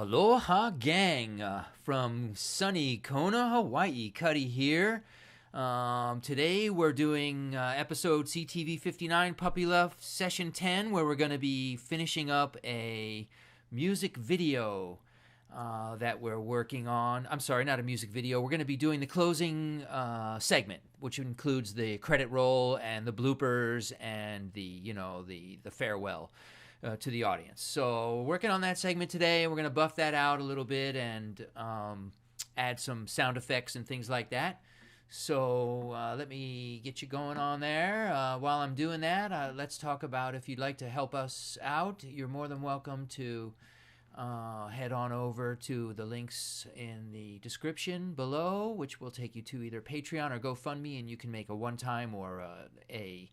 Aloha gang from sunny Kona, Hawaii. Cutty here. Today we're doing episode CTV59 Puppy Love Session 10, where we're going to be finishing up a music video that we're working on. I'm sorry, not a music video. We're going to be doing the closing segment, which includes the credit roll and the bloopers and the farewell to the audience. So we're working on that segment today. We're going to buff that out a little bit and add some sound effects and things like that. So let me get you going on there. While I'm doing that, let's talk about, if you'd like to help us out, you're more than welcome to head on over to the links in the description below, which will take you to either Patreon or GoFundMe, and you can make a one-time or a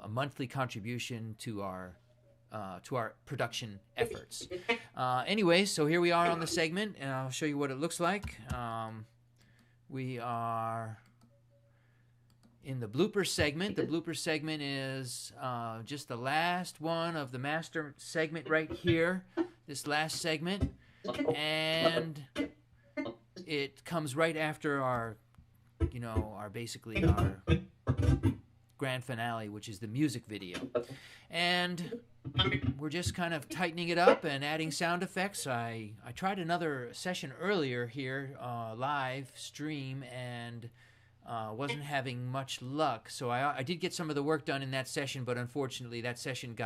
monthly contribution to our production efforts. Anyway, so here we are on the segment, and I'll show you what it looks like. We are in the blooper segment. The blooper segment is just the last one of the master segment right here, this last segment, and it comes right after our grand finale, which is the music video. And we're just kind of tightening it up and adding sound effects. I tried another session earlier here, live stream, and wasn't having much luck. So I did get some of the work done in that session, but unfortunately that session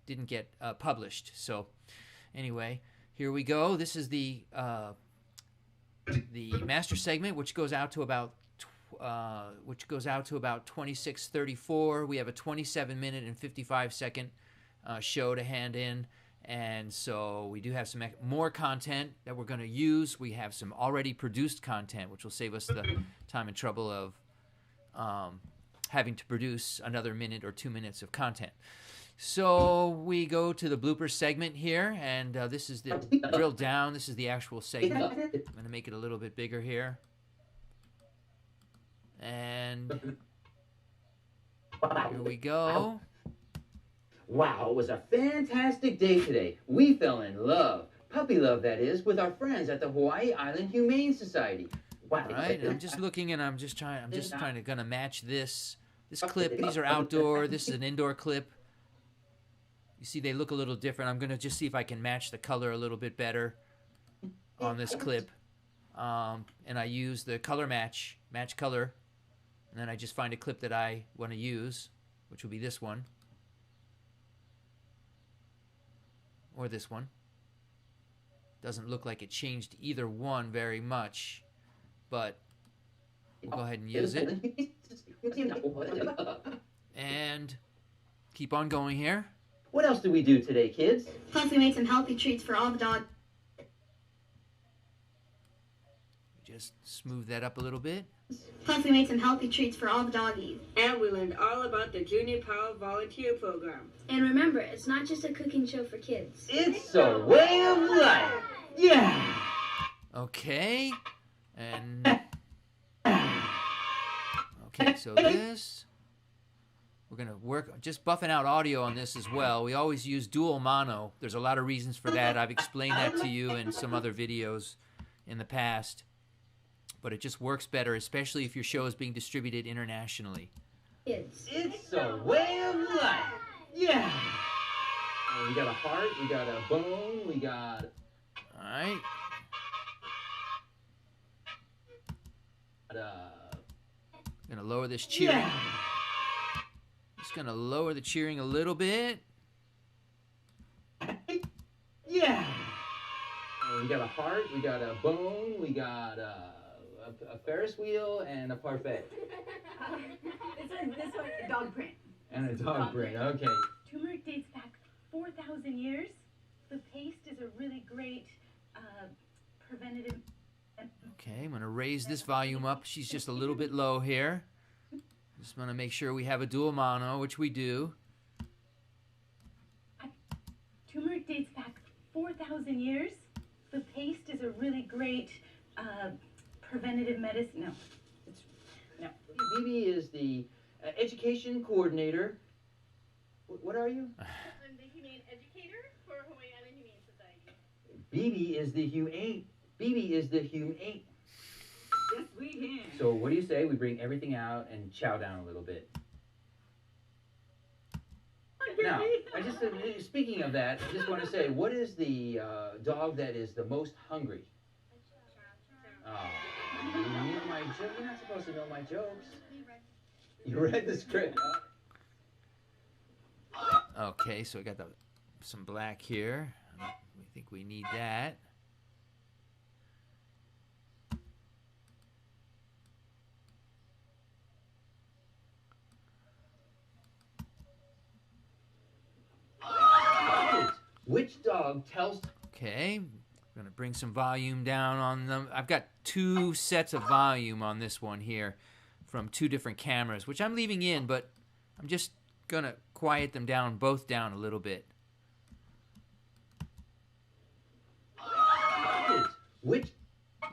didn't get published. So anyway, here we go. This is the master segment, which goes out to about 26:34. We have a 27-minute and 55-second show to hand in, and so we do have some more content that we're going to use. We have some already produced content, which will save us the time and trouble of having to produce another minute or 2 minutes of content. So we go to the blooper segment here, and this is the drill down. This is the actual segment. I'm going to make it a little bit bigger here. And here we go. Wow, it was a fantastic day today. We fell in love, puppy love that is, with our friends at the Hawaii Island Humane Society. Wow. All right, and I'm just looking, and I'm just trying to match this clip. These are outdoor. This is an indoor clip. You see, they look a little different. I'm gonna just see if I can match the color a little bit better on this clip. And I use the color match color, and then I just find a clip that I want to use, which will be this one. Or this one. Doesn't look like it changed either one very much, but we'll go ahead and use it. And keep on going here. What else do we do today, kids? Plus, we made some healthy treats for all the dogs. Just smooth that up a little bit. Plus, we made some healthy treats for all the doggies. And we learned all about the Junior Power Volunteer Program. And remember, it's not just a cooking show for kids. It's a way of life. Yeah. Okay. And okay, so this, we're gonna work just buffing out audio on this as well. We always use dual mono. There's a lot of reasons for that. I've explained that to you in some other videos in the past. But it just works better, especially if your show is being distributed internationally. Kids. It's a way of life. Yeah. We got a heart, we got a bone, we got... All right. I'm gonna lower this cheering. Yeah. Just gonna lower the cheering a little bit. Yeah. We got a heart, we got a bone, we got a Ferris wheel, and a parfait. This one, a dog print. And a dog print, okay. Turmeric dates back 4,000 years. The paste is a really great preventative... Okay, I'm going to raise this volume up. She's just a little bit low here. Just want to make sure we have a dual mono, which we do. Turmeric dates back 4,000 years. The paste is a really great preventative medicine. No. Bibi is the education coordinator. What are you? I'm the humane educator for Hawaii Island Humane Society. BB is the humane. BB is the humane. Yes, we can. So what do you say? We bring everything out and chow down a little bit. Now, speaking of that, I just want to say, what is the dog that is the most hungry? Oh, you know my joke. You're not supposed to know my jokes. You read the script. Okay, so I got some black here. We think we need that. Which dog tells... Okay, I'm going to bring some volume down on them. I've got 2 sets of volume on this one here from 2 different cameras, which I'm leaving in, but I'm just going to quiet them down, both down a little bit. Which...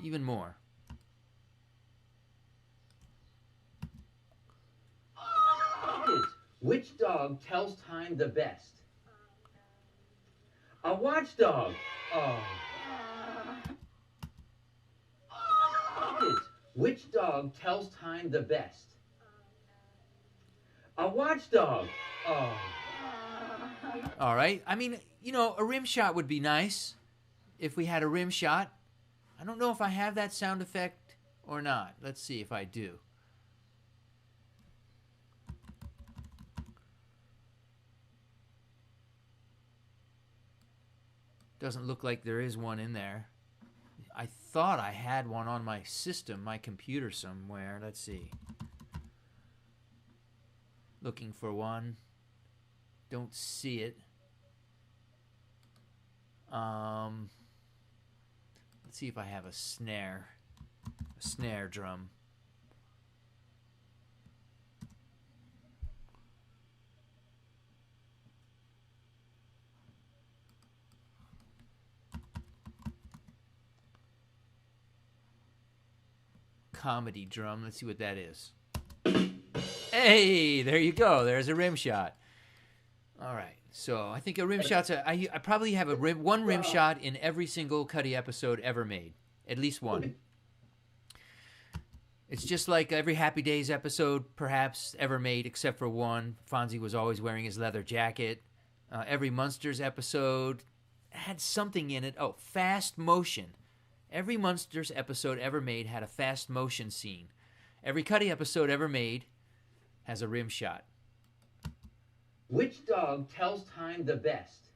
Even more. Which dog tells time the best? A watchdog. Oh. Which dog tells time the best? A watchdog. Oh. All right. I mean, you know, a rim shot would be nice if we had a rim shot. I don't know if I have that sound effect or not. Let's see if I do. Doesn't look like there is one in there. I thought I had one on my system, my computer somewhere. Let's see. Looking for one. Don't see it. Let's see if I have a snare drum. Comedy drum. Let's see what that is. Hey, there you go. There's a rim shot. All right. So I think a rim shot's I probably have one rim shot in every single Cutty episode ever made. At least one. It's just like every Happy Days episode perhaps ever made except for one. Fonzie was always wearing his leather jacket. Every Munsters episode had something in it. Oh, fast motion. Every Munsters episode ever made had a fast motion scene. Every Cutty episode ever made has a rim shot. Which dog tells time the best?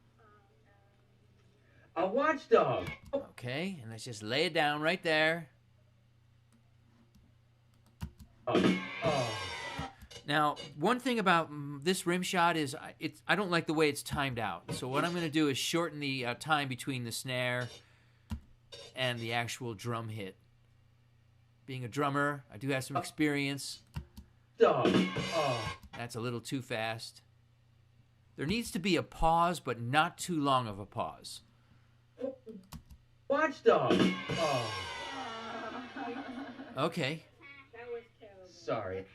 A watchdog. Okay, and let's just lay it down right there. Oh. Now, one thing about this rim shot is I don't like the way it's timed out. So what I'm going to do is shorten the time between the snare and the actual drum hit. Being a drummer, I do have some experience. Dog. Oh. That's a little too fast. There needs to be a pause, but not too long of a pause. Watchdog. Oh. Okay. That was terrible. Sorry.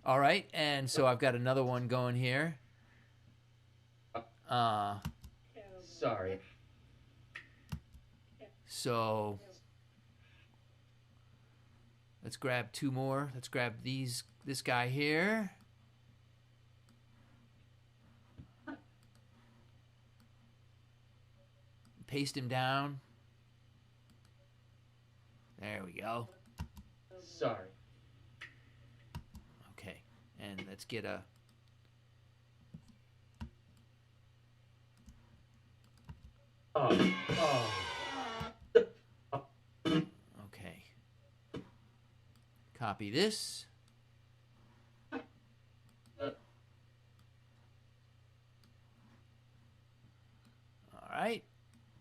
All right, and so I've got another one going here. Terrible. Sorry. So let's grab 2 more. Let's grab this guy here. Paste him down. There we go. Sorry. Okay, and let's get a... Oh. Okay. Copy this. All right.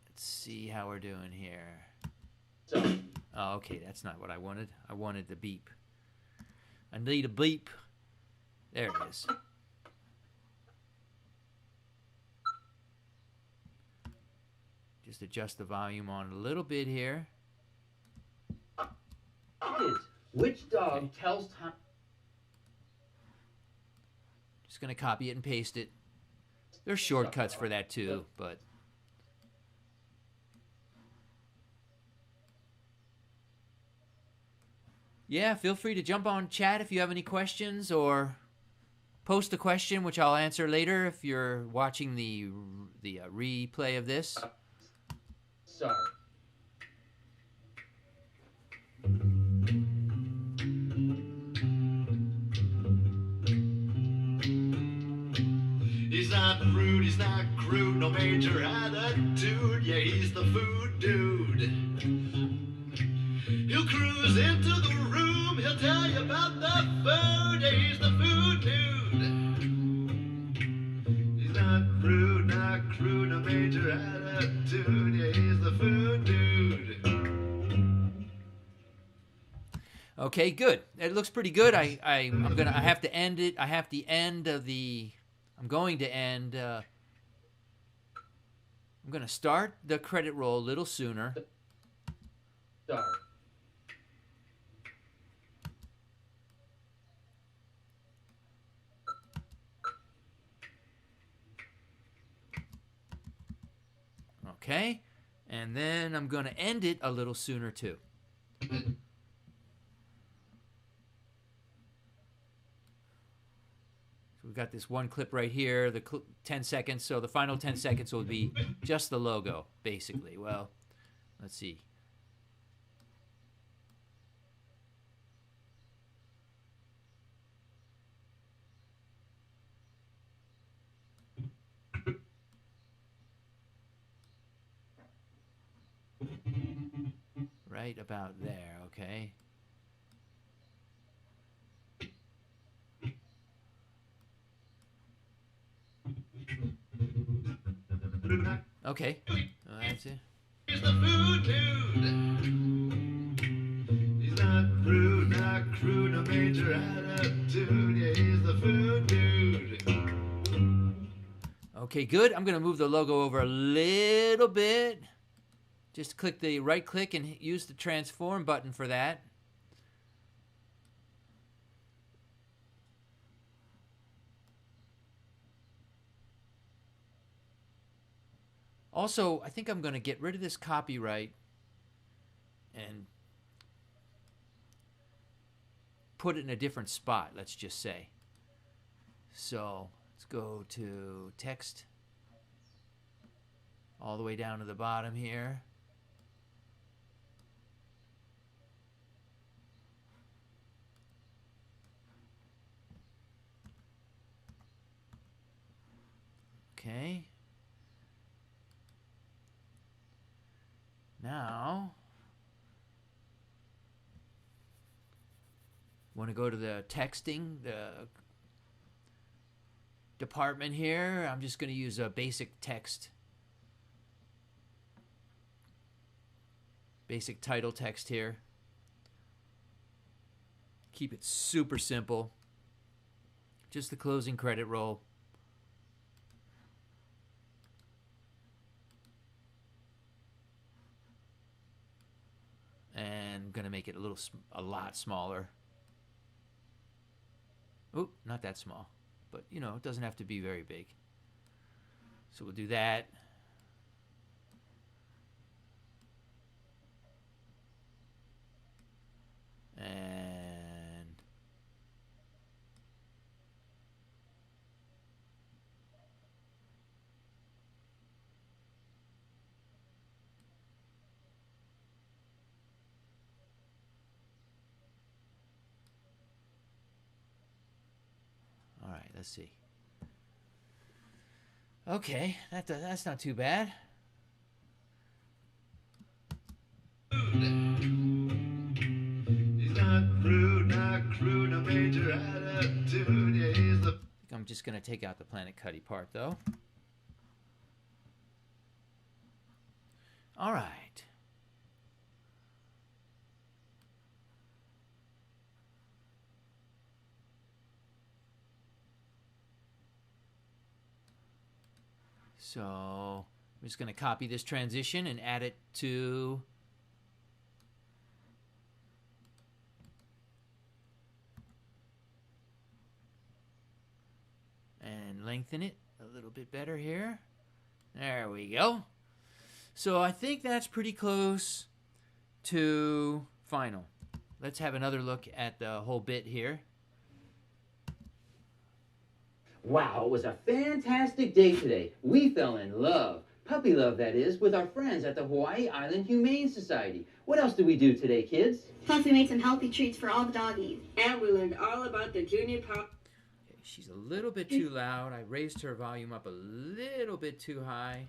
Let's see how we're doing here. Sorry. Oh, okay, that's not what I wanted. I wanted the beep. I need a beep. There it is. Just adjust the volume on a little bit here. Which dog tells time? Just going to copy it and paste it. There's shortcuts for that too, but... Yeah, feel free to jump on chat if you have any questions, or post a question, which I'll answer later if you're watching the replay of this. Sorry. He's not rude, he's not crude, no major attitude. Yeah, he's the food dude. He'll cruise into the room, he'll tell you about the food. Yeah, he's the food dude. He's not rude, not crude, no major attitude. Yeah, he's the food dude. Okay, good. It looks pretty good. I have to end it. I'm going to end. I'm going to start the credit roll a little sooner. Sorry. Okay, and then I'm going to end it a little sooner too. So we've got this one clip right here, the 10 seconds. So the final 10 seconds will be just the logo, basically. Well, let's see. Right about there, okay. Okay, well, that's it. He's the food dude. He's not rude, not crude, no major attitude. Yeah, he's the food dude. Okay, good. I'm going to move the logo over a little bit. Just click the right click and use the transform button for that. Also, I think I'm going to get rid of this copyright and put it in a different spot, let's just say. So let's go to text all the way down to the bottom here. Okay. Now, want to go to the texting, the department here. I'm just going to use a basic text, basic title text here. Keep it super simple. Just the closing credit roll. And I'm going to make it a lot smaller. Oh, not that small. But, you know, it doesn't have to be very big. So we'll do that. And all right, let's see. Okay, that's not too bad. He's not rude, not crude, no major attitude. Yeah, he's the. I'm just going to take out the Planet Cutty part, though. All right. So I'm just going to copy this transition and add it to and lengthen it a little bit better here. There we go. So I think that's pretty close to final. let's have another look at the whole bit here. Wow, it was a fantastic day today. We fell in love. Puppy love, that is, with our friends at the Hawaii Island Humane Society. What else did we do today, kids? Plus, we made some healthy treats for all the doggies. And we learned all about the Junior Power. Okay, she's a little bit too loud. I raised her volume up a little bit too high.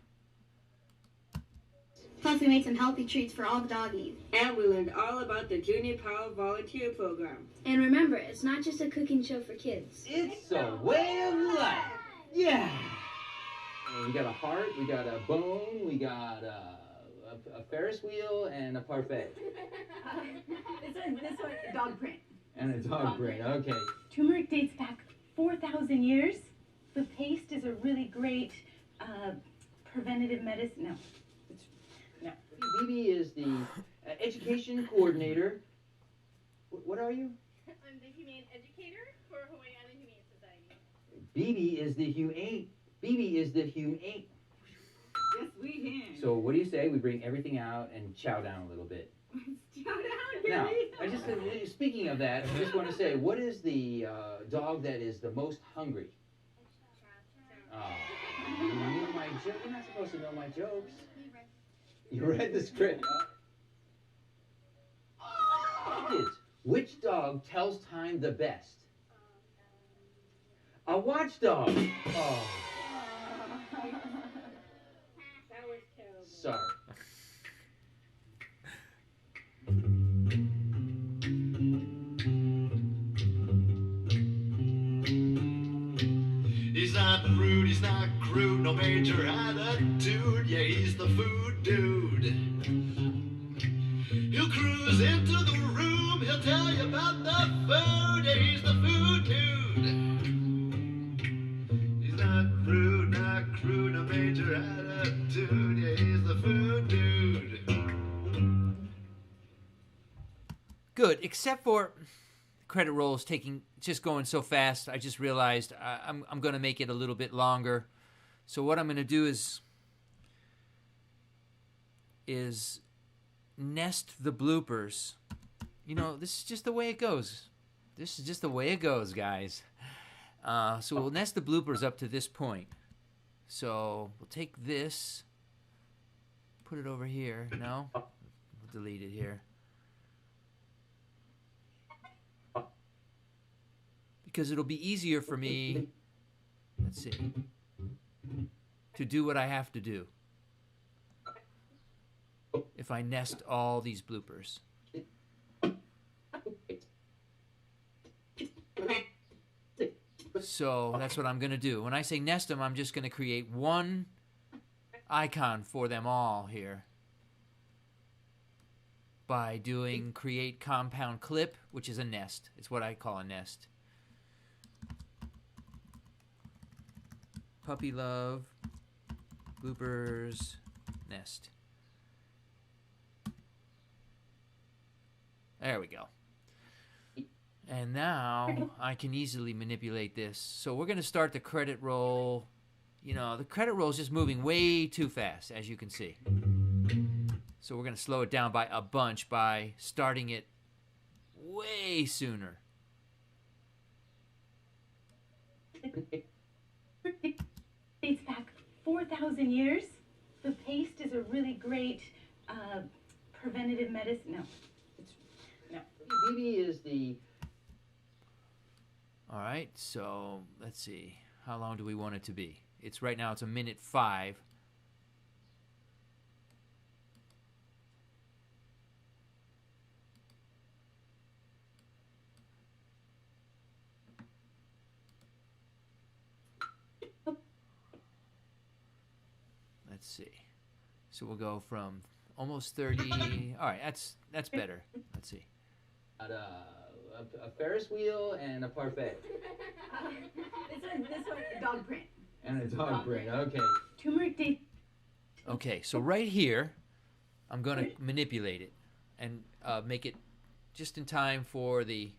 Plus, we made some healthy treats for all the doggies. And we learned all about the Junior Power Volunteer Program. And remember, it's not just a cooking show for kids. It's a way of life. Yeah. We got a heart, we got a bone, we got a Ferris wheel, and a parfait. This one, dog print. And a dog brain, okay. Turmeric dates back 4,000 years. The paste is a really great preventative medicine. No. BB is the education coordinator. What are you? I'm the humane educator for Hawaii Island Humane Society. BB is the humane. BB is the humane. Yes, we can. So what do you say? We bring everything out and chow down a little bit. Chow down, Now, Gary. speaking of that, I just want to say, what is the dog that is the most hungry? Oh, you know my joke. You're not supposed to know my jokes. You read the script. Kids, which dog tells time the best? A watchdog. Oh, That was terrible. sorry. He's not rude, he's not crude, no major attitude. Yeah, he's the food dude. He'll cruise into the room, he'll tell you about the food. Yeah, he's the food dude. He's not rude, not crude, no major attitude. Yeah, he's the food dude. Good, except for the credit roll is just going so fast. I just realized I'm going to make it a little bit longer. So what I'm going to do is nest the bloopers. You know, this is just the way it goes. This is just the way it goes, guys. So we'll nest the bloopers up to this point. So we'll take this, put it over here. No, we'll delete it here. Because it'll be easier for me, let's see, to do what I have to do if I nest all these bloopers. So that's what I'm going to do. When I say nest them, I'm just going to create one icon for them all here by doing create compound clip, which is a nest. It's what I call a nest. Puppy love, bloopers, nest. There we go. And now I can easily manipulate this. So we're going to start the credit roll. You know, the credit roll is just moving way too fast, as you can see. So we're going to slow it down by a bunch by starting it way sooner. Dates back 4,000 years. The paste is a really great preventative medicine. No. BB is the... All right, so let's see. How long do we want it to be? It's right now, it's 1:05. Let's see. So we'll go from almost 30. All right, that's better. Let's see. A Ferris wheel and a parfait. This one, dog print. And a dog brain, okay. Turmeric dates. Okay, so right here, I'm going to manipulate it and make it just in time for the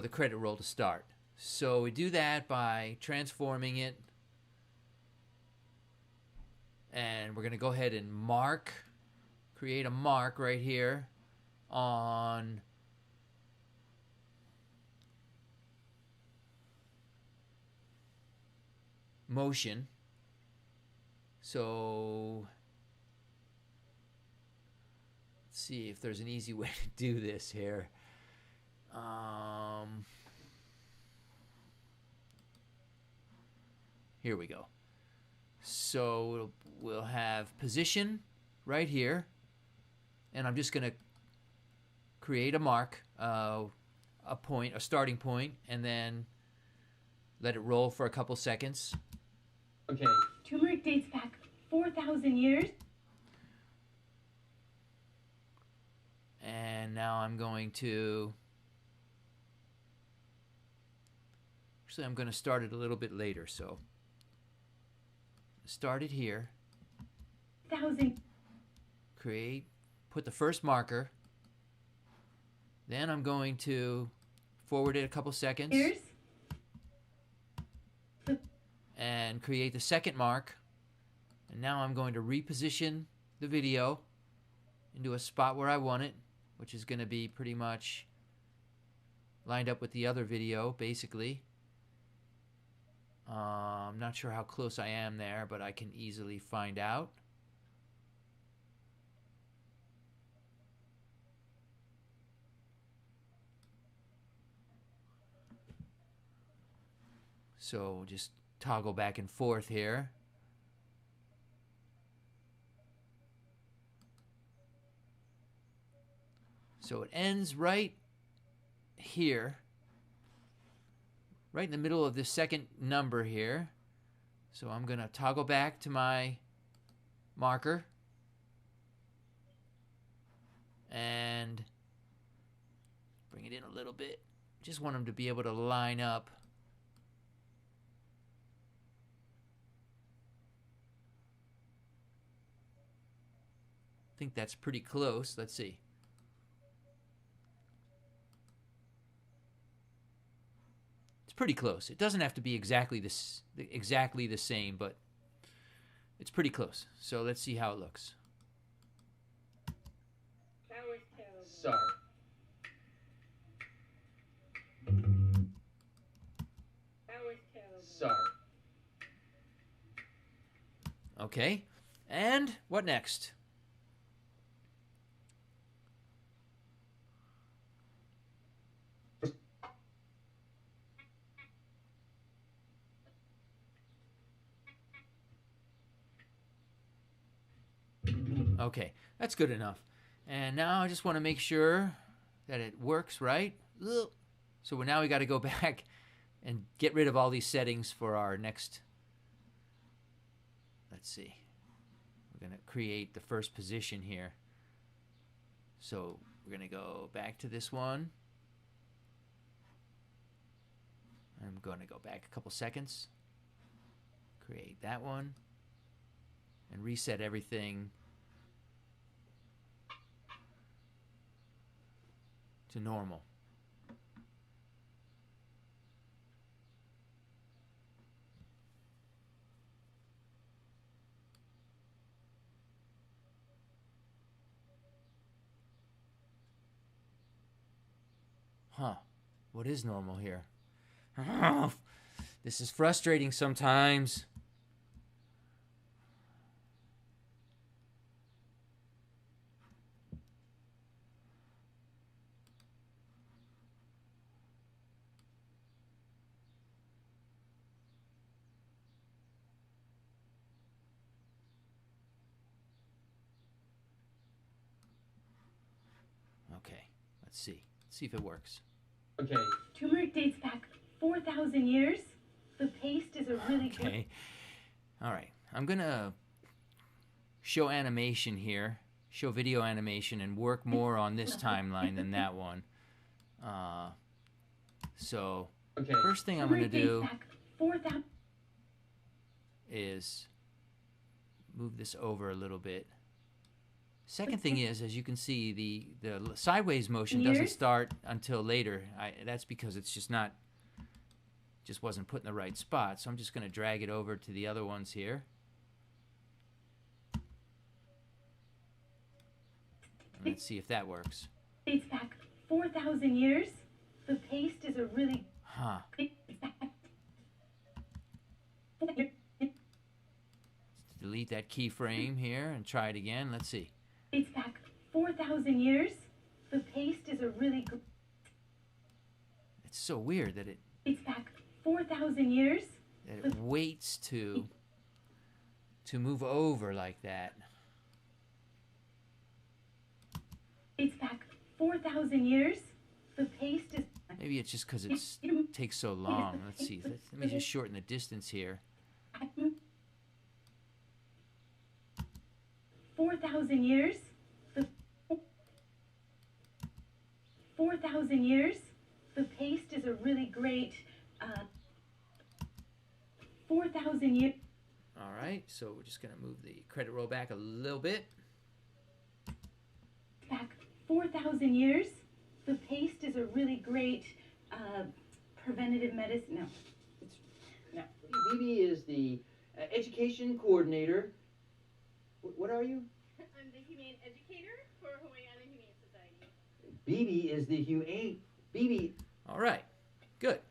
credit roll to start. So we do that by transforming it, and we're going to go ahead and mark create a mark right here on motion. So let's see if there's an easy way to do this here. Here we go. So we'll have position right here, and I'm just going to create a mark, a point, a starting point, and then let it roll for a couple seconds. Okay. Turmeric dates back 4,000 years. And now I'm going to... Actually, I'm going to start it a little bit later, so... Start it here. 1,000. Create, put the first marker. Then I'm going to forward it a couple seconds. Years. And create the second mark. And now I'm going to reposition the video into a spot where I want it, which is going to be pretty much lined up with the other video, basically. I'm not sure how close I am there, but I can easily find out. So just toggle back and forth here. So it ends right here, right in the middle of this second number here. So I'm going to toggle back to my marker and bring it in a little bit. Just want them to be able to line up. I think that's pretty close. Let's see. Pretty close. It doesn't have to be exactly the same, but it's pretty close. So let's see how it looks. That was terrible. Sorry. That was terrible. Sorry. Okay. And what next? Okay, that's good enough. And now I just want to make sure that it works right. So now we got to go back and get rid of all these settings for our next. Let's see. We're going to create the first position here. So we're going to go back to this one. I'm going to go back a couple seconds. Create that one. And reset everything to normal. Huh. What is normal here? This is frustrating sometimes. Okay, let's see. Let's see if it works. Okay. Turmeric dates back 4,000 years. The paste is a really good... Okay. All right. I'm going to show animation here, show video animation, and work more on this timeline than that one. So, Okay. first thing I'm going to do Turmeric dates back 4,000... is move this over a little bit. Second thing is, as you can see, the sideways motion doesn't Years? start until later. That's because it's just wasn't put in the right spot. So I'm just going to drag it over to the other ones here. Let's see if that works. Dates back 4,000 years. The paste is a really... Huh. Delete that keyframe here and try it again. Let's see. Dates back 4,000 years. The paste is a really... It's so weird that it Dates back 4,000 years. waits to move over like that. Dates back 4,000 years. The paste is... Maybe it's just because it takes so long. Let's see. Let me just shorten the distance here. 4,000 years. 4,000 years. The paste is a really great 4,000 years. All right, so we're just going to move the credit roll back a little bit. Back 4,000 years. The paste is a really great preventative medicine. No. Now, BB is the education coordinator. What are you? I'm the humane educator for Hawaii Island Humane Society. BB is the humane. BB. All right, good.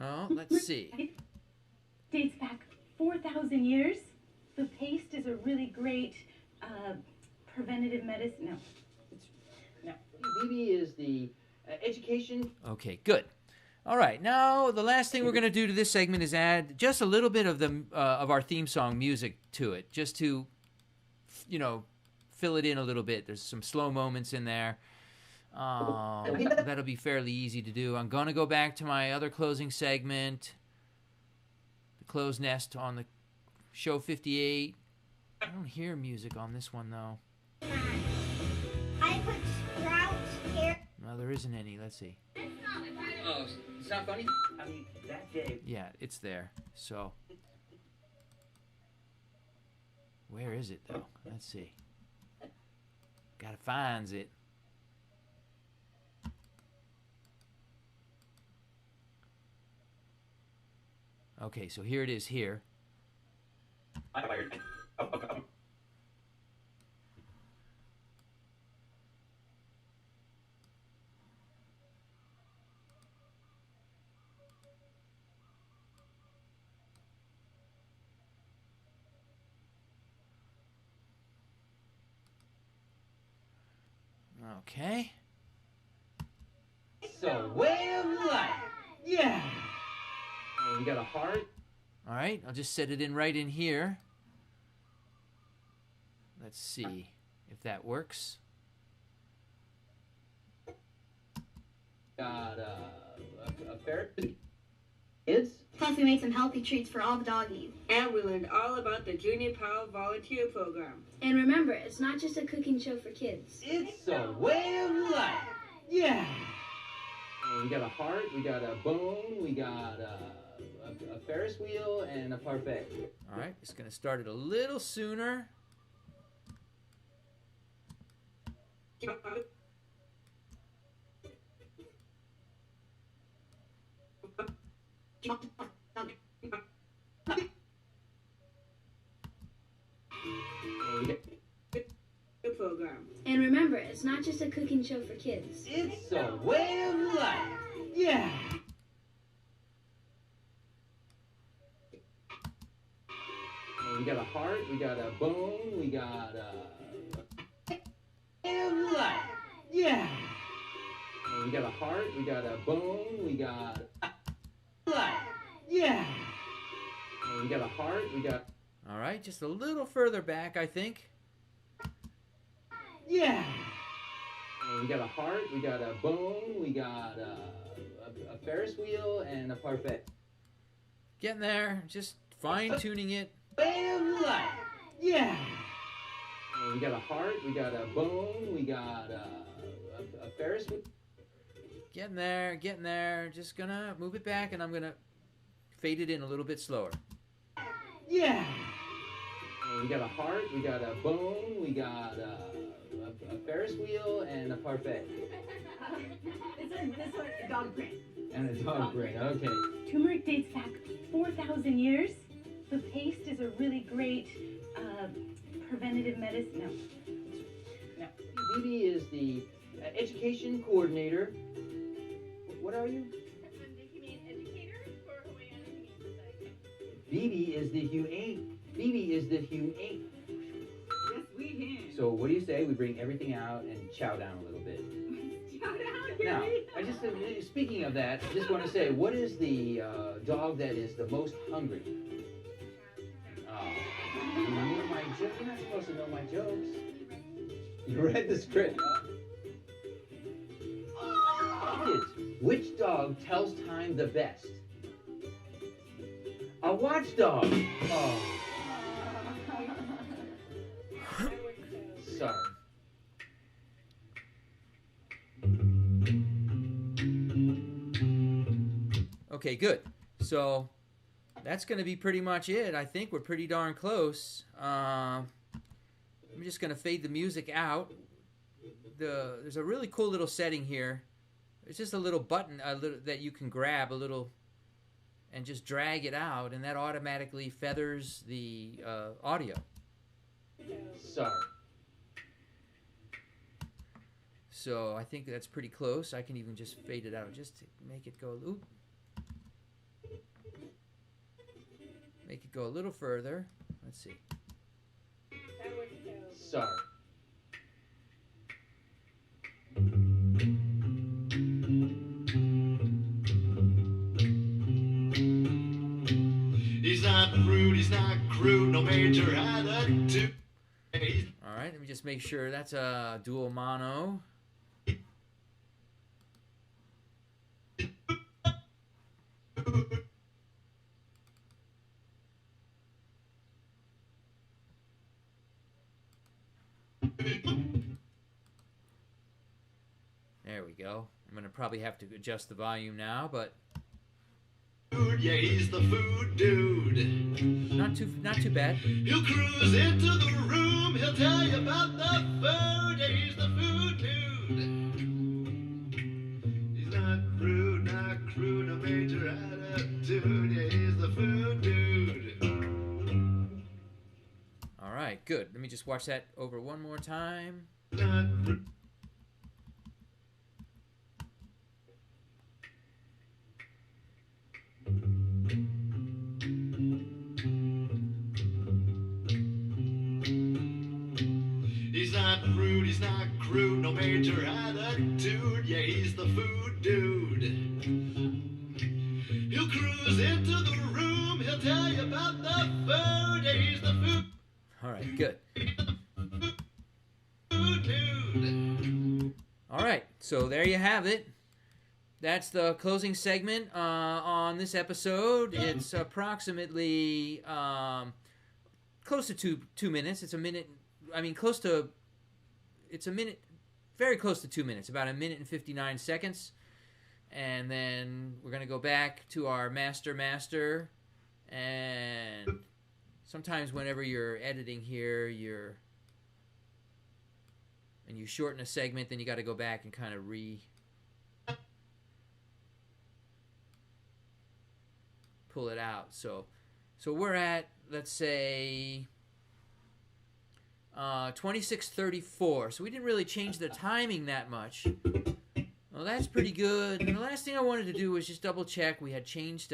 Oh, let's see. Dates back 4,000 years. The paste is a really great preventative medicine. No. Now, BB is the education. Okay, good. All right, now the last thing we're going to do to this segment is add just a little bit of the of our theme song music to it, just to, you know, fill it in a little bit. There's some slow moments in there. That'll be fairly easy to do. I'm going to go back to my other closing segment, the closed nest on the show 58. I don't hear music on this one, though. I put sprouts here. No, there isn't any. Let's see. Oh, it's not funny? I mean, that day. Yeah, it's there. So, where is it, though? Let's see. Gotta find it. Okay, so here it is here. Okay. It's a way of life. Yeah. And you got a heart. All right, I'll just set it in right in here. Let's see if that works. Got a ferret. Kids. Plus, we made some healthy treats for all the doggies. And we learned all about the Junior Pal Volunteer Program. And remember, it's not just a cooking show for kids. It's a way of life. Yeah. And we got a heart. We got a bone. We got a Ferris wheel and a parfait. All right, just going to start it a little sooner. Program. And remember, it's not just a cooking show for kids. It's a way of life. Yeah. And we got a heart. We got a bone. We got a way of life. Yeah. And we got a heart. We got a bone. We got life. Yeah. And we got a heart. We got. All right, just a little further back, I think. Yeah. And we got a heart, we got a bone, we got a Ferris wheel and a parfait. Getting there, just fine-tuning it. Way of life. Yeah. And we got a heart, we got a bone, we got a Ferris wheel. Getting there. Just gonna move it back, and I'm gonna fade it in a little bit slower. Yeah. And we got a heart, we got a bone, we got a Ferris wheel and a parfait. This one, a dog print. And a dog brain, okay. Turmeric dates back 4,000 years. The paste is a really great preventative medicine. No. Phoebe is the education coordinator. What are you? I'm the humane educator for Hawaii Island Humane Society. Phoebe is the humane. Phoebe is the humane. Yes, we can. So what do you say? We bring everything out and chow down a little bit. Shout out, Now, Gary. I just speaking of that, I just want to say, what is the dog that is the most hungry? Oh, you know my joke. You're not supposed to know my jokes. You read the script. Kids, which dog tells time the best? A watchdog. Oh, sorry. Okay, good. So that's going to be pretty much it. I think we're pretty darn close. I'm just going to fade the music out. There's a really cool little setting here. It's just a little button that you can grab and just drag it out, and that automatically feathers the audio. Sorry. So I think that's pretty close. I can even just fade it out just to make it go. Oop. Make it go a little further. Let's see. Sorry. He's not rude, he's not crude, no major attitude. All right, let me just make sure that's a dual mono. There we go. I'm going to probably have to adjust the volume now, but Yeah, he's the food dude. not too bad. He'll cruise into the room, he'll tell you about the food. Yeah, he's the food dude. He's not rude, not crude, no major attitude. Yeah, he's the food dude. All right, good. Let me just watch that over one more time. Not rude. He's not rude, he's not crude, no major attitude. Yeah, he's the food dude. He'll cruise into the room, he'll tell you about the food. Yeah, he's the food All right, good. dude. All right, so there you have it. That's the closing segment on this episode. It's approximately close to 2 minutes. It's a minute. I mean, close to. It's a minute. Very close to 2 minutes. About a minute and 59 seconds. And then we're gonna go back to our master. And sometimes whenever you're editing here, and you shorten a segment, then you got to go back and kind of pull it out. So we're at, let's say, 26:34. So we didn't really change the timing that much. Well, that's pretty good. And the last thing I wanted to do was just double check. We had changed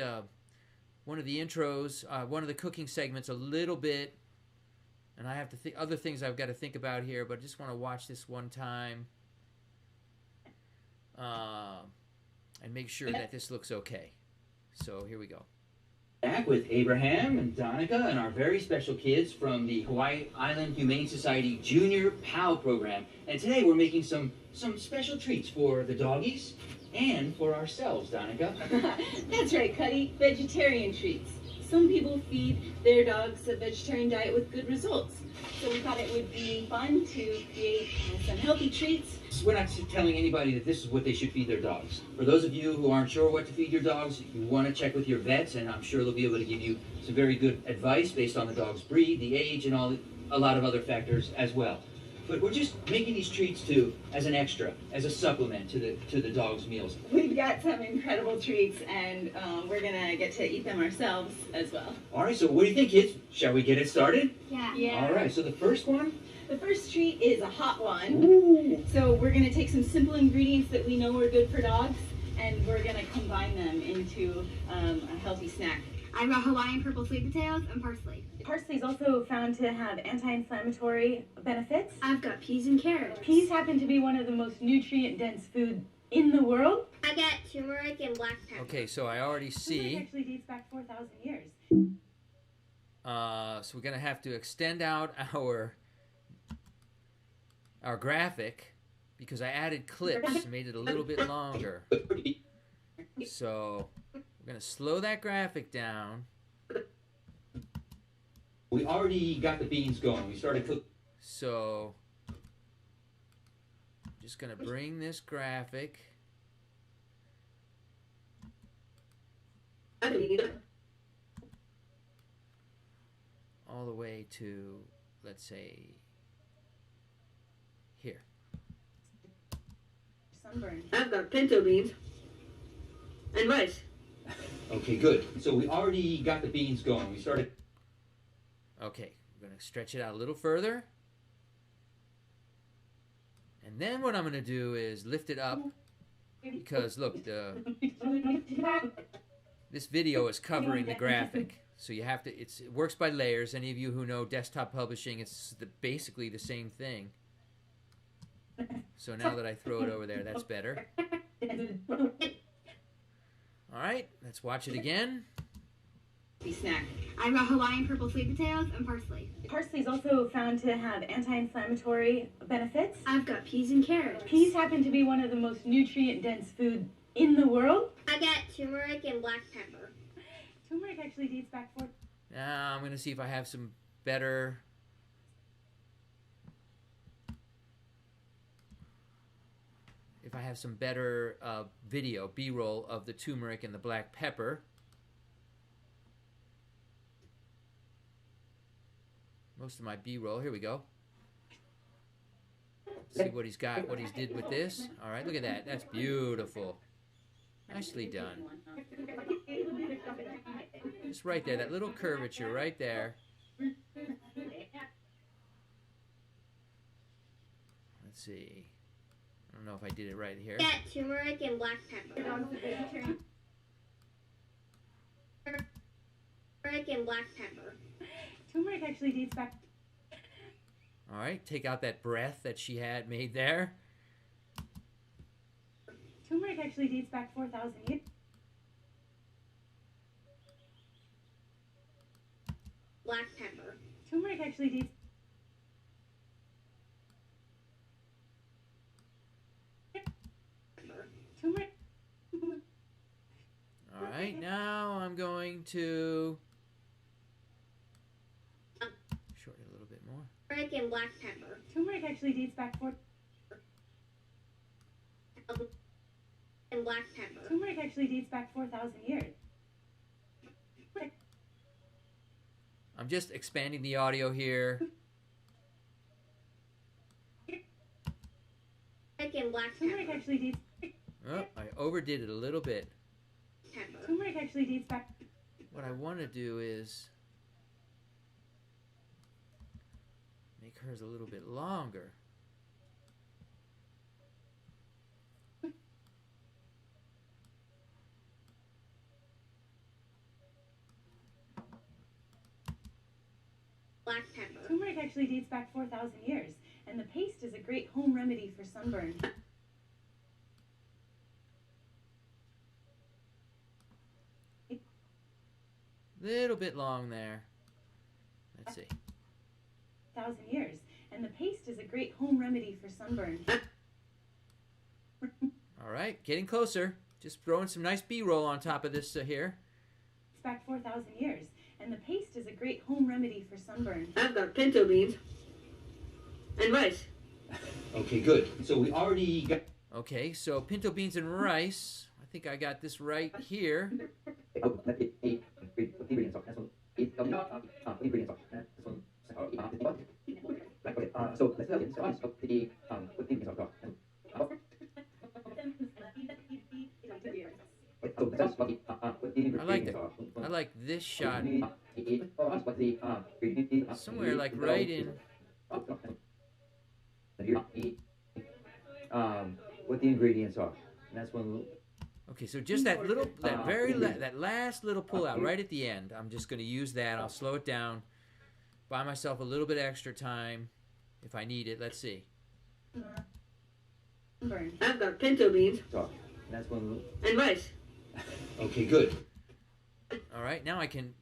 one of the intros, one of the cooking segments a little bit. And I have to think other things I've got to think about here, but I just want to watch this one time and make sure that this looks okay. So here we go. Back with Abraham and Donica and our very special kids from the Hawaii Island Humane Society Junior PAL program. And today we're making some special treats for the doggies and for ourselves, Donica. That's right, Cutty. Vegetarian treats. Some people feed their dogs a vegetarian diet with good results. So we thought it would be fun to create some healthy treats. We're not telling anybody that this is what they should feed their dogs. For those of you who aren't sure what to feed your dogs, you want to check with your vets, and I'm sure they'll be able to give you some very good advice based on the dog's breed, the age, and a lot of other factors as well. But we're just making these treats too as an extra, as a supplement to the dog's meals. We've got some incredible treats, and we're gonna get to eat them ourselves as well. All right, so what do you think, kids? Shall we get it started? Yeah. All right, so the first one? The first treat is a hot one. Ooh. So we're gonna take some simple ingredients that we know are good for dogs, and we're gonna combine them into a healthy snack. I brought Hawaiian purple sweet potatoes and parsley. Parsley is also found to have anti-inflammatory benefits. I've got peas and carrots. Peas happen to be one of the most nutrient-dense food in the world. I got turmeric and black pepper. Okay, so I already Turmeric see. actually dates back 4,000 years. So we're gonna have to extend out our graphic because I added clips and made it a little bit longer. So we're gonna slow that graphic down. We already got the beans going. We started cooking. So just gonna bring this graphic all the way to, let's say, here. Sunburn. I've got pinto beans and rice. Okay, good. So we already got the beans going. We started. Okay, we're gonna stretch it out a little further. And then what I'm gonna do is lift it up because look, this video is covering the graphic. So you have to, it works by layers. Any of you who know desktop publishing, it's basically the same thing. So now that I throw it over there, that's better. All right, let's watch it again. Snack. I brought Hawaiian purple sweet potatoes and parsley. Parsley is also found to have anti-inflammatory benefits. I've got peas and carrots. Peas happen to be one of the most nutrient-dense food in the world. I got turmeric and black pepper. Turmeric actually dates back Now I'm gonna see if I have some better. If I have some better video, B-roll of the turmeric and the black pepper. Most of my B-roll. Here we go. See what he's got, what he's did with this. All right, look at that. That's beautiful. Nicely done. Just right there, that little curvature right there. Let's see. I don't know if I did it right here. I got turmeric and black pepper. Turmeric and black pepper. Turmeric actually dates back. All right, take out that breath that she had made there. Turmeric actually dates back 4,000 years. Black pepper. Turmeric actually dates. Turmeric. All right, now I'm going to shorten it a little bit more. Turmeric and black pepper. Turmeric actually dates back And black pepper. Turmeric actually dates back 4,000 years. I'm just expanding the audio here. Turmeric and black Turmeric pepper. actually dates. Oh, I overdid it a little bit. Pepper. Turmeric actually dates back. What I want to do is make hers a little bit longer. Black pepper. Turmeric actually dates back 4,000 years, and the paste is a great home remedy for sunburn. Little bit long there. Let's see. 1,000 years, and the paste is a great home remedy for sunburn. All right, getting closer. Just throwing some nice B-roll on top of this here. It's back 4,000 years, and the paste is a great home remedy for sunburn. I've got pinto beans and rice. Okay, good. So we already got. Okay, so pinto beans and rice. I think I got this right here. like this shot somewhere like right in. What the ingredients are. And that's when. Okay, so just that last little pull out right at the end. I'm just going to use that. I'll slow it down, buy myself a little bit extra time if I need it. Let's see. I've got pinto beans. And that's when. And rice. Okay, good. All right, now I can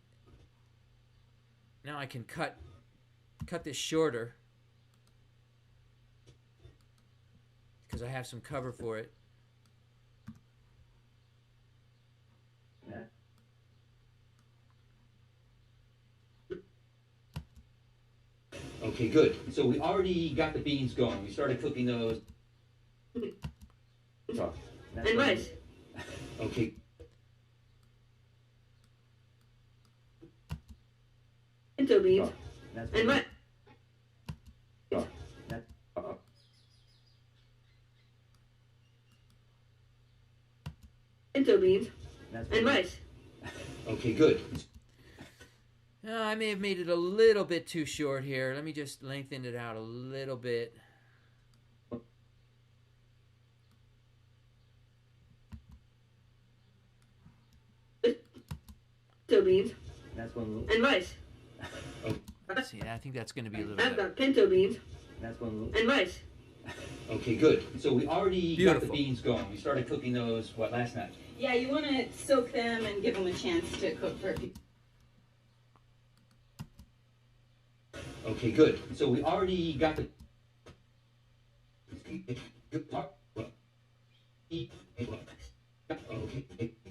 cut this shorter because I have some cover for it. Okay, good. So we already got the beans going. We started cooking those. And rice. Okay. Pinto beans. And rice. Pinto beans. And rice. Okay, good. I may have made it a little bit too short here. Let me just lengthen it out a little bit. Pinto beans. And rice. See, I think that's going to be a little I've better. got pinto beans. And rice. Okay, good. So we already got Beautiful. the beans going. We started cooking those, last night? Yeah, you want to soak them and give them a chance to cook for a few. Okay, good. So we already got the. Okay,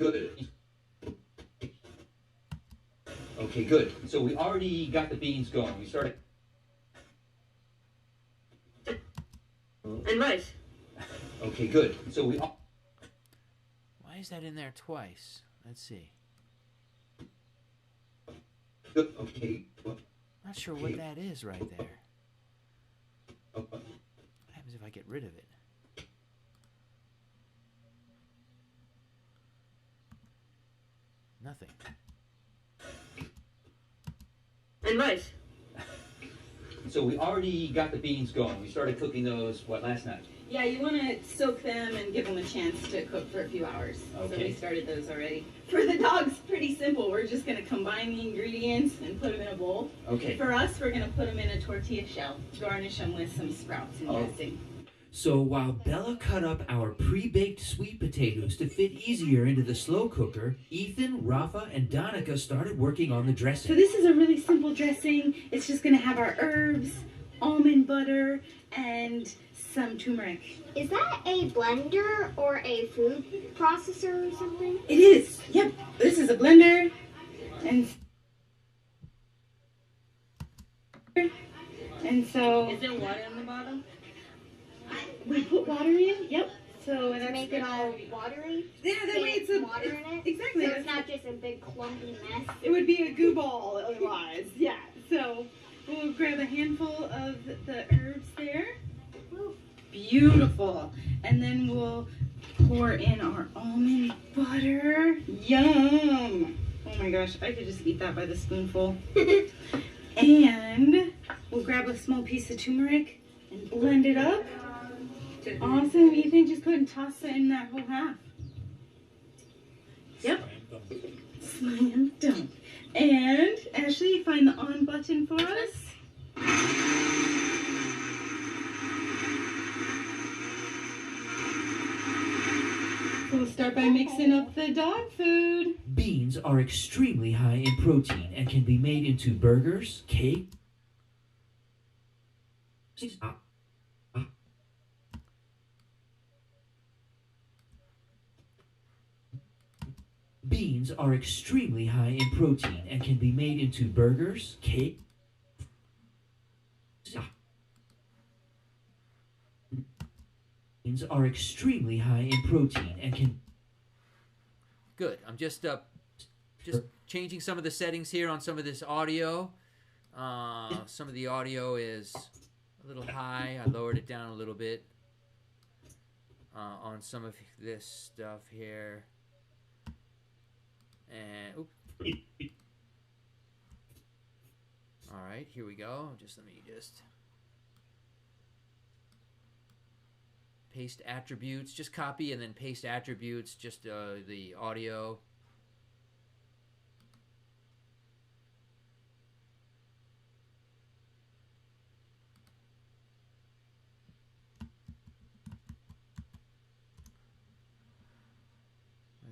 good. Okay, good. So we already got the beans going. We started. And rice. Okay, good. So we. Why is that in there twice? Let's see. Good. Okay. Not sure what that is right there. What happens if I get rid of it? Nothing. And rice. So we already got the beans going. We started cooking those, last night? Yeah, you want to soak them and give them a chance to cook for a few hours. So Okay. we started those already. For the dogs, pretty simple. We're just going to combine the ingredients and put them in a bowl. Okay. For us, we're going to put them in a tortilla shell, garnish them with some sprouts and Oh. dressing. So while Bella cut up our pre-baked sweet potatoes to fit easier into the slow cooker, Ethan, Rafa, and Donica started working on the dressing. So this is a really simple dressing. It's just going to have our herbs, almond butter, and some turmeric. Is that a blender or a food processor or something? It is. Yep. This is a blender. And so Is there water on the bottom? we put water in. Yep. So To that's make it all watery? Yeah, that way it's a water in it? exactly. So it's not just a big clumpy mess? It would be a goo ball otherwise. Yeah. So we'll grab a handful of the herbs there. Beautiful. And then we'll pour in our almond butter. Yum. Oh my gosh, I could just eat that by the spoonful. And we'll grab a small piece of turmeric and blend it up. Awesome. Ethan, just go ahead and toss it in that whole half. Yep. Slam dunk. And Ashley, find the on button for us. We'll start by mixing up the dog food. Beans are extremely high in protein and can be made into burgers, cake. Beans are extremely high in protein and can be made into burgers, cake. Beans are extremely high in protein and can. Good. I'm just changing some of the settings here on some of this audio. Some of the audio is a little high. I lowered it down a little bit on some of this stuff here. And oops. All right, here we go. Let me paste attributes. Just copy and then paste attributes. Just the audio.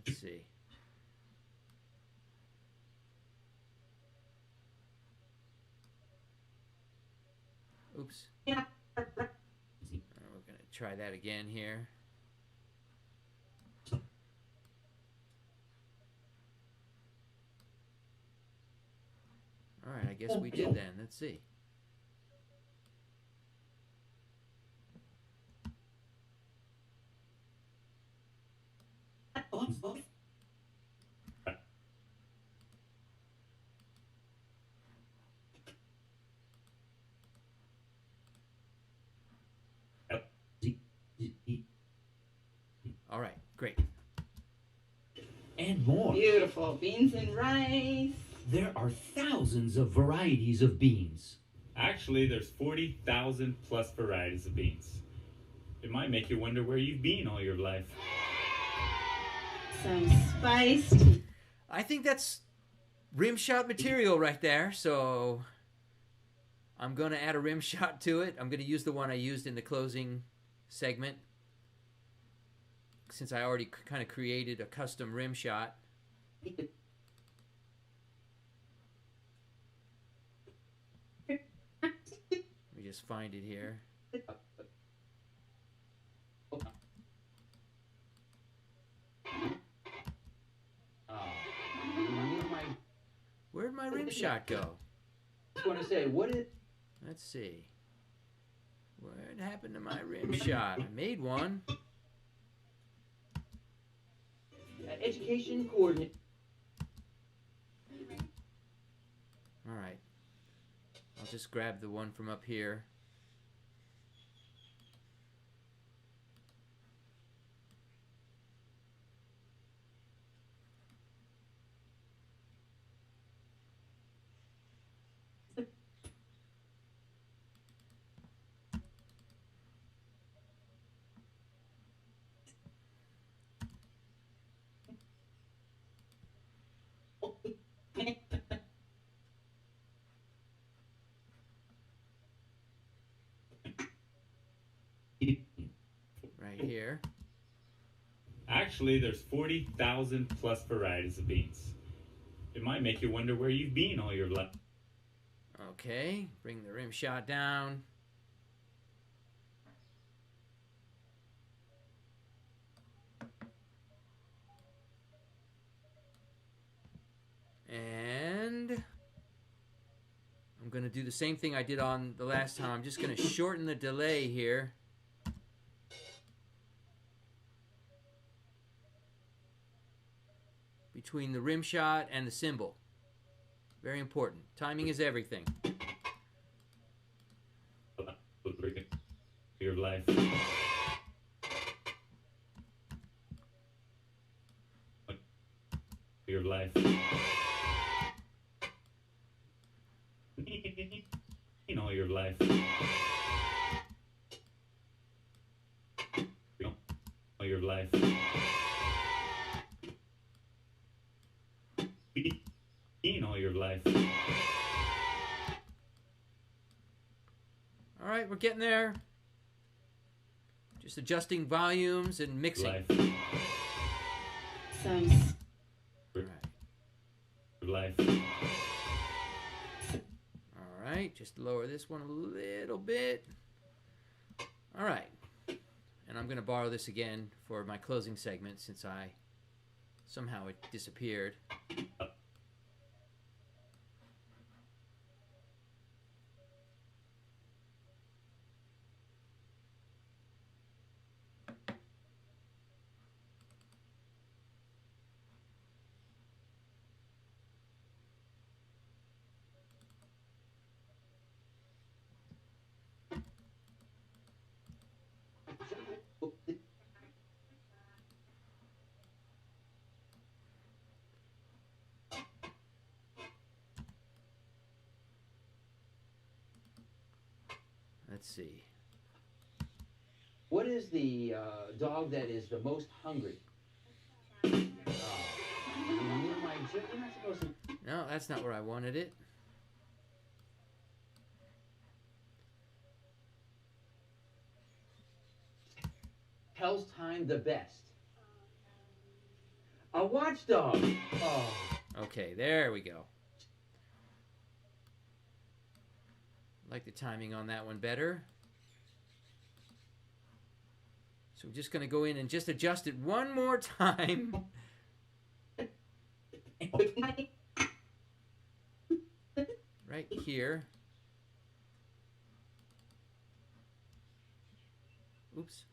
Let's see. Oops. Yeah. We're going to try that again here. All right, I guess we did then. Let's see. All right, great. And more. Beautiful. Beans and rice. There are thousands of varieties of beans. Actually, there's 40,000 plus varieties of beans. It might make you wonder where you've been all your life. Some spiced. I think that's rim shot material right there, so I'm going to add a rim shot to it. I'm going to use the one I used in the closing segment, since I already kind of created a custom rim shot. Let me just find it here. Where'd my rim shot go? I was going to say, what is... Let's see. What happened to my rim shot? I made one. Education coordinator. All right. I'll just grab the one from up here. Right here. Actually, there's 40,000 plus varieties of beans. It might make you wonder where you've been all your life. Okay, bring the rim shot down. And I'm going to do the same thing I did on the last time. I'm just going to shorten the delay here. Between the rim shot and the symbol. Very important. Timing is everything. Your life. Your life. In all your life. All your life. In all your life. All right, we're getting there. Just adjusting volumes and mixing. Life. Some. All right. Life. All right, just lower this one a little bit. All right. And I'm going to borrow this again for my closing segment since somehow it disappeared. let's see. What is the dog that is the most hungry? Oh, you knew my joke. You're not supposed to. No, that's not where I wanted it. Tells time the best. A watchdog. Oh. Okay, there we go. Like the timing on that one better. So we're just going to go in and just adjust it one more time. Right here. Oops.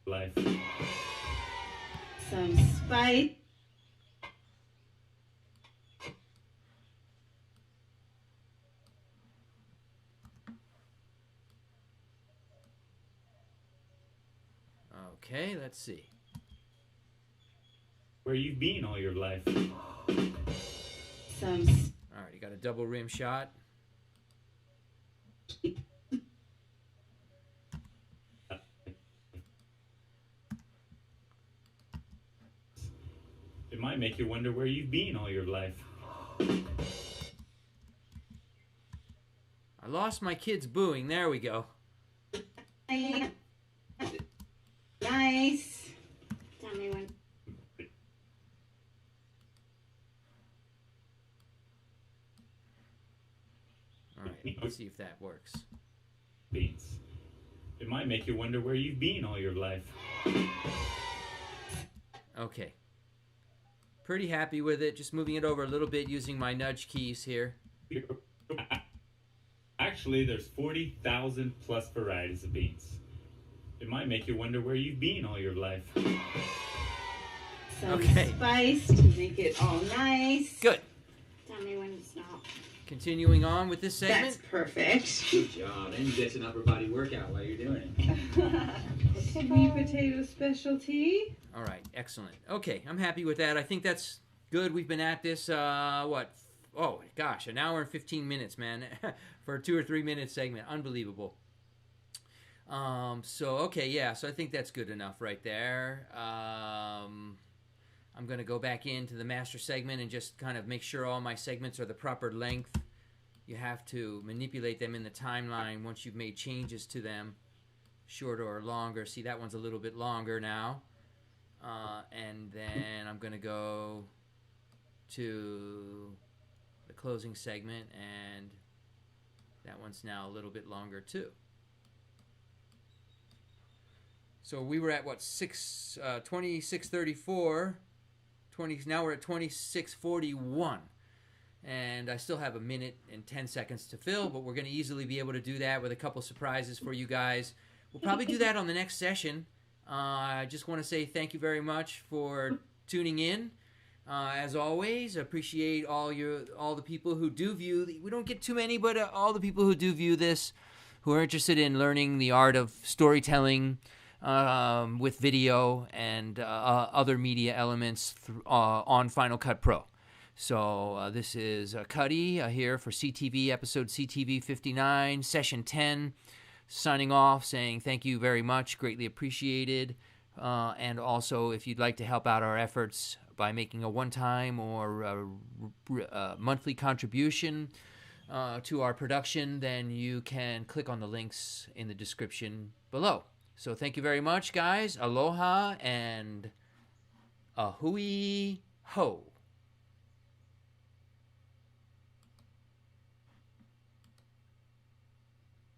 Life. Some spice. Okay, let's see. Where you've been all your life. Some. All right, you got a double rim shot. It might make you wonder where you've been all your life. I lost my kids booing. There we go. Nice. Tell me when. All right, let's see if that works. Beans. It might make you wonder where you've been all your life. Okay. Pretty happy with it. Just moving it over a little bit using my nudge keys here. Actually, there's 40,000 plus varieties of beans. It might make you wonder where you've been all your life. Some Okay. spice to make it all nice. Good. Tell me when to stop. Continuing on with this segment. That's perfect. Good job. And you get an upper body workout while you're doing it. Sweet potato specialty. All right, excellent. Okay, I'm happy with that. I think that's good. We've been at this, what? Oh, gosh, an hour and 15 minutes, man, for a 2 or 3 minute segment. Unbelievable. Okay, yeah, so I think that's good enough right there. I'm going to go back into the master segment and just kind of make sure all my segments are the proper length. You have to manipulate them in the timeline once you've made changes to them, shorter or longer. See, that one's a little bit longer now. And then I'm going to go to the closing segment, and that one's now a little bit longer too. So we were at what, 26:34, 20. Now we're at 26:41, and I still have a minute and 10 seconds to fill, but we're going to easily be able to do that with a couple surprises for you guys. We'll probably do that on the next session. I just want to say thank you very much for tuning in. As always, appreciate all the people who do view. We don't get too many, but all the people who do view this, who are interested in learning the art of storytelling with video and other media elements on Final Cut Pro. So this is Cutty here for CTV episode CTV59, session 10. Signing off, saying thank you very much, greatly appreciated. And also, if you'd like to help out our efforts by making a one-time or monthly contribution to our production, then you can click on the links in the description below. So thank you very much, guys. Aloha and ahui ho.